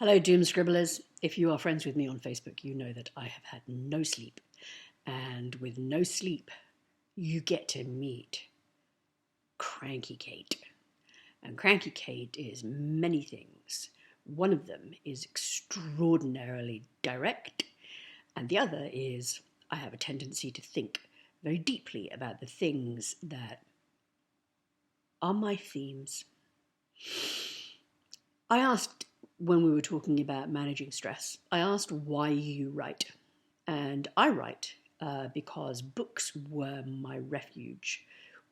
Hello, Doom Scribblers. If you are friends with me on Facebook, you know that I have had no sleep. And with no sleep, you get to meet Cranky Kate. And Cranky Kate is many things. One of them is extraordinarily direct, and the other is I have a tendency to think very deeply about the things that are my themes. I asked when we were talking about managing stress, I asked why you write. And I write because books were my refuge.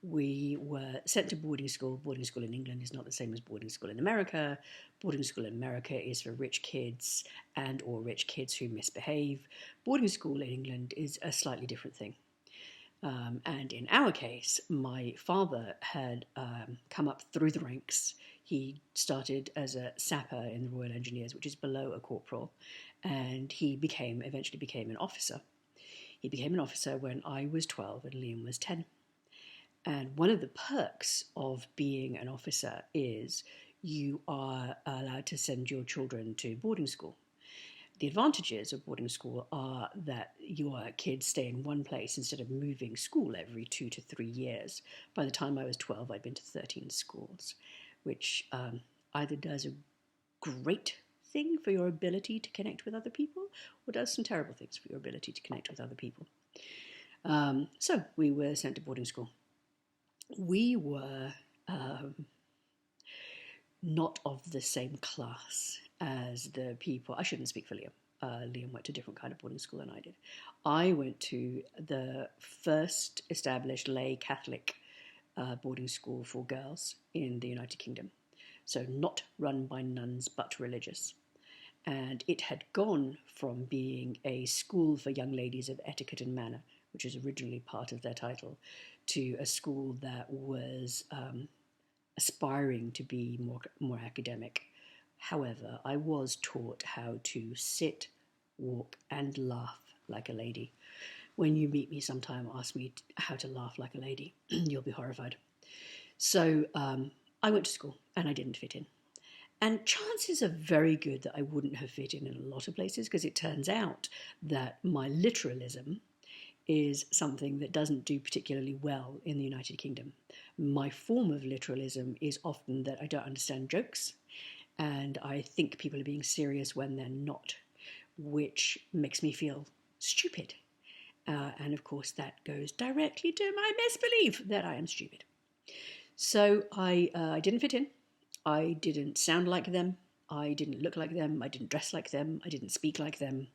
We were sent to boarding school. Boarding school in England is not the same as boarding school in America. Boarding school in America is for rich kids and or rich kids who misbehave. Boarding school in England is a slightly different thing. And in our case, my father had come up through the ranks. He started as a sapper in the Royal Engineers, which is below a corporal, and he eventually became an officer. He became an officer when I was 12 and Liam was 10. And one of the perks of being an officer is you are allowed to send your children to boarding school. The advantages of boarding school are that your kids stay in one place instead of moving school every 2 to 3 years. By the time I was 12, I'd been to 13 schools, which either does a great thing for your ability to connect with other people or does some terrible things for your ability to connect with other people. So we were sent to boarding school. We were not of the same class as the people. I shouldn't speak for Liam. Liam went to a different kind of boarding school than I did. I went to the first established lay Catholic boarding school for girls in the United Kingdom. So not run by nuns, but religious. And it had gone from being a school for young ladies of etiquette and manner, which was originally part of their title, to a school that was aspiring to be more academic. However, I was taught how to sit, walk, and laugh like a lady. When you meet me sometime, ask me how to laugh like a lady. You'll be horrified. So I went to school and I didn't fit in. And chances are very good that I wouldn't have fit in a lot of places because it turns out that my literalism is something that doesn't do particularly well in the United Kingdom. My form of literalism is often that I don't understand jokes and I think people are being serious when they're not, which makes me feel stupid. And of course, that goes directly to my misbelief that I am stupid. So I didn't fit in. I didn't sound like them. I didn't look like them. I didn't dress like them. I didn't speak like them.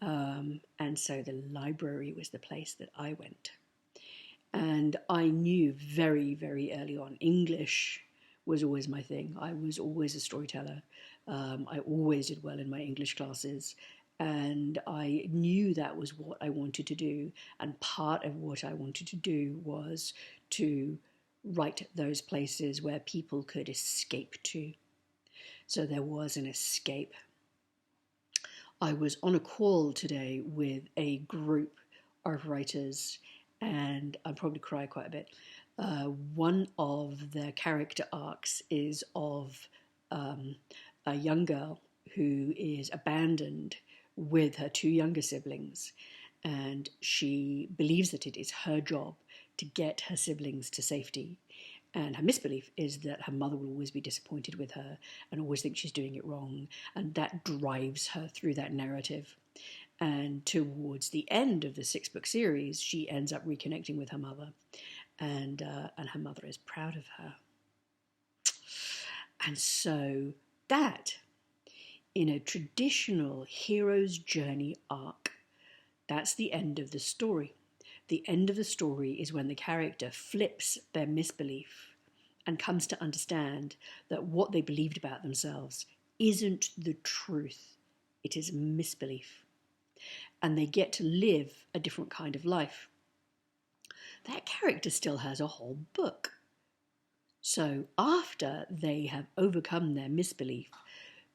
And so the library was the place that I went. And I knew very, very early on, English was always my thing. I was always a storyteller. I always did well in my English classes. And I knew that was what I wanted to do. And part of what I wanted to do was to write those places where people could escape to. So there was an escape. I was on a call today with a group of writers, and I'll probably cry quite a bit. One of the character arcs is of a young girl who is abandoned with her two younger siblings, and she believes that it is her job to get her siblings to safety. And her misbelief is that her mother will always be disappointed with her and always think she's doing it wrong. And that drives her through that narrative. And towards the end of the 6-book series, she ends up reconnecting with her mother. And her mother is proud of her. And so that, in a traditional hero's journey arc, that's the end of the story. The end of the story is when the character flips their misbelief and comes to understand that what they believed about themselves isn't the truth. It is misbelief. And they get to live a different kind of life. That character still has a whole book. So after they have overcome their misbelief,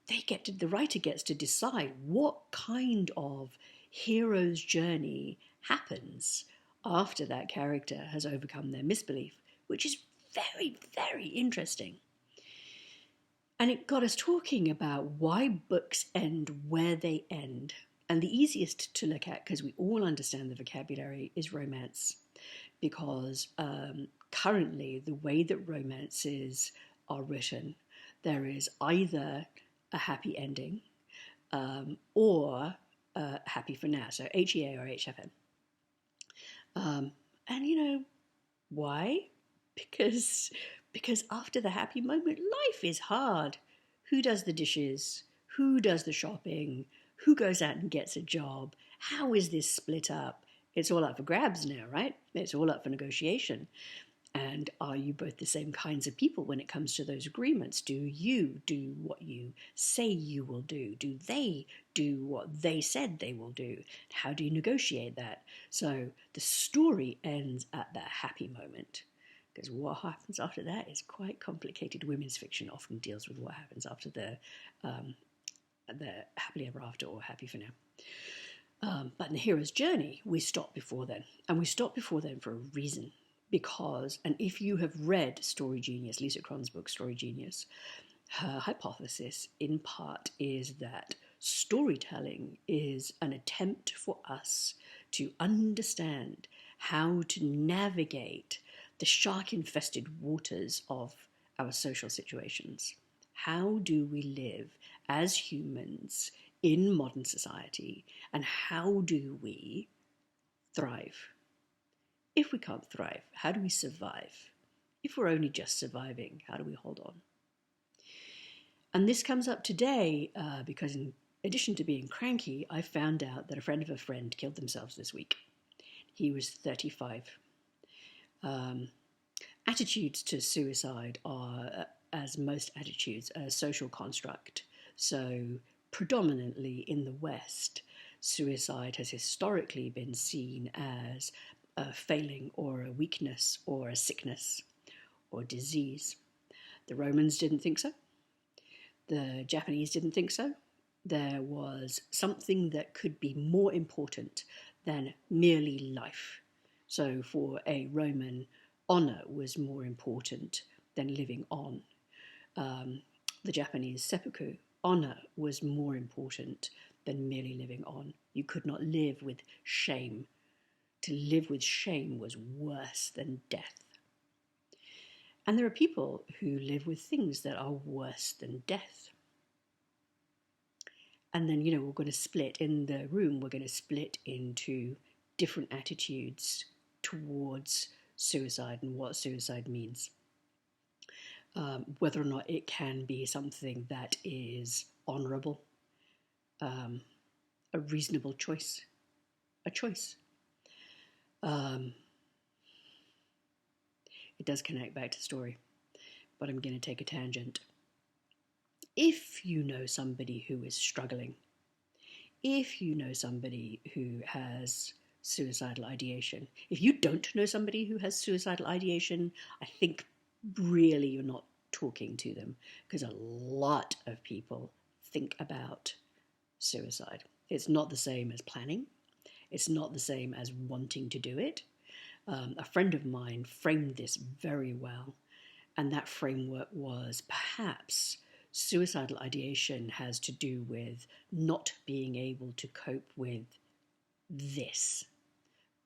the writer gets to decide what kind of hero's journey happens after that character has overcome their misbelief, which is very, very interesting. And it got us talking about why books end where they end. And the easiest to look at, because we all understand the vocabulary, is romance. Because currently, the way that romances are written, there is either a happy ending or happy for now. So HEA or HFN. And you know why? Because after the happy moment, life is hard. Who does the dishes? Who does the shopping? Who goes out and gets a job? How is this split up? It's all up for grabs now, right? It's all up for negotiation. And are you both the same kinds of people when it comes to those agreements? Do you do what you say you will do? Do they do what they said they will do? How do you negotiate that? So the story ends at that happy moment, because what happens after that is quite complicated. Women's fiction often deals with what happens after the happily ever after or happy for now. But in the hero's journey, we stop before then. And we stop before then for a reason. Because, and if you have read Story Genius, Lisa Cron's book, Story Genius, her hypothesis in part is that storytelling is an attempt for us to understand how to navigate the shark-infested waters of our social situations. How do we live as humans in modern society, and how do we thrive? If we can't thrive, how do we survive? If we're only just surviving, how do we hold on? And this comes up today because in addition to being cranky, I found out that a friend of a friend killed themselves this week. He was 35. Attitudes to suicide are, as most attitudes, a social construct. So predominantly in the West, suicide has historically been seen as a failing or a weakness or a sickness or disease. The Romans didn't think so. The Japanese didn't think so. There was something that could be more important than merely life. So for a Roman, honor was more important than living on. The Japanese seppuku, honor was more important than merely living on. You could not live with shame. To live with shame was worse than death. And there are people who live with things that are worse than death. And then, you know, we're going to split in the room, we're going to split into different attitudes towards suicide and what suicide means. Whether or not it can be something that is honorable, a reasonable choice, a choice. It does connect back to story, but I'm going to take a tangent. If you know somebody who is struggling, if you know somebody who has suicidal ideation, if you don't know somebody who has suicidal ideation, I think really you're not talking to them, because a lot of people think about suicide. It's not the same as planning. It's not the same as wanting to do it. A friend of mine framed this very well, and that framework was perhaps suicidal ideation has to do with not being able to cope with this,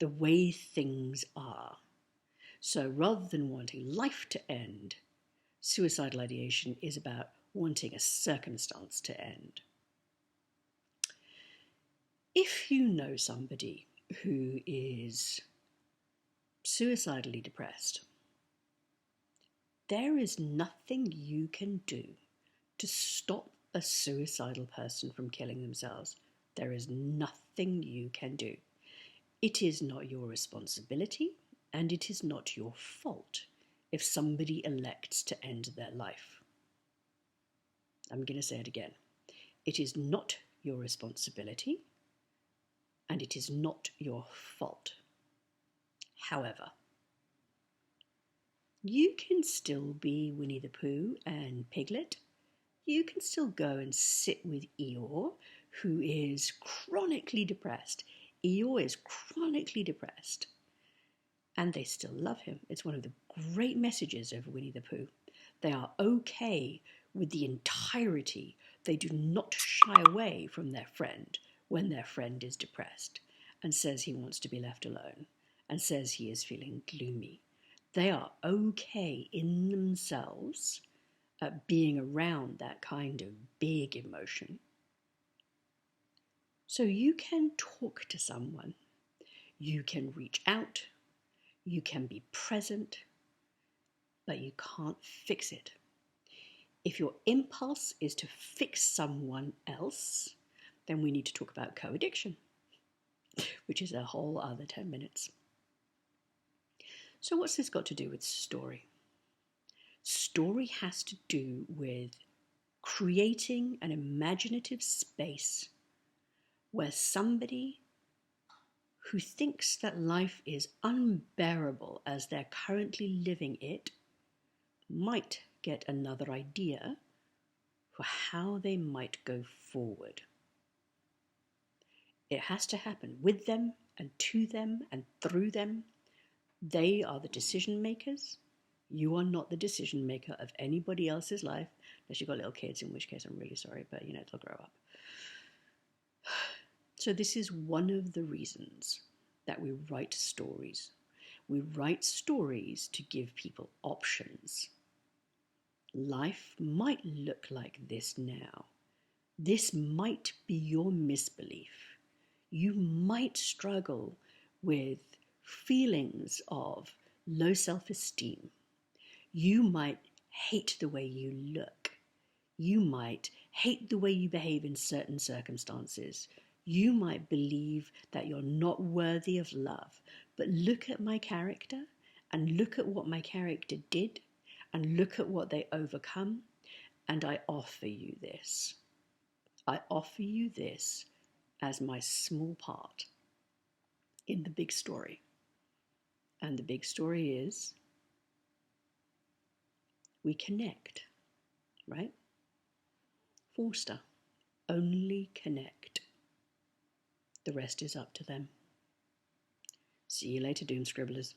the way things are. So rather than wanting life to end, suicidal ideation is about wanting a circumstance to end. If you know somebody who is suicidally depressed, there is nothing you can do to stop a suicidal person from killing themselves. There is nothing you can do. It is not your responsibility, and it is not your fault if somebody elects to end their life. I'm going to say it again. It is not your responsibility, and it is not your fault. However, you can still be Winnie the Pooh and Piglet. You can still go and sit with Eeyore, who is chronically depressed. Eeyore is chronically depressed, and they still love him. It's one of the great messages of Winnie the Pooh. They are okay with the entirety. They do not shy away from their friend when their friend is depressed and says he wants to be left alone and says he is feeling gloomy. They are okay in themselves at being around that kind of big emotion. So you can talk to someone, you can reach out, you can be present, but you can't fix it. If your impulse is to fix someone else, then we need to talk about co-addiction, which is a whole other 10 minutes. So what's this got to do with story? Story has to do with creating an imaginative space where somebody who thinks that life is unbearable as they're currently living it might get another idea for how they might go forward. It has to happen with them and to them and through them. They are the decision makers. You are not the decision maker of anybody else's life, unless you've got little kids, in which case I'm really sorry, but they'll grow up. So this is one of the reasons that we write stories. We write stories to give people options. Life might look like this now. This might be your misbelief. You might struggle with feelings of low self-esteem. You might hate the way you look. You might hate the way you behave in certain circumstances. You might believe that you're not worthy of love. But look at my character and look at what my character did and look at what they overcome, and I offer you this. I offer you this as my small part in the big story. And the big story is we connect, right? Forster, only connect. The rest is up to them. See you later, Doom Scribblers.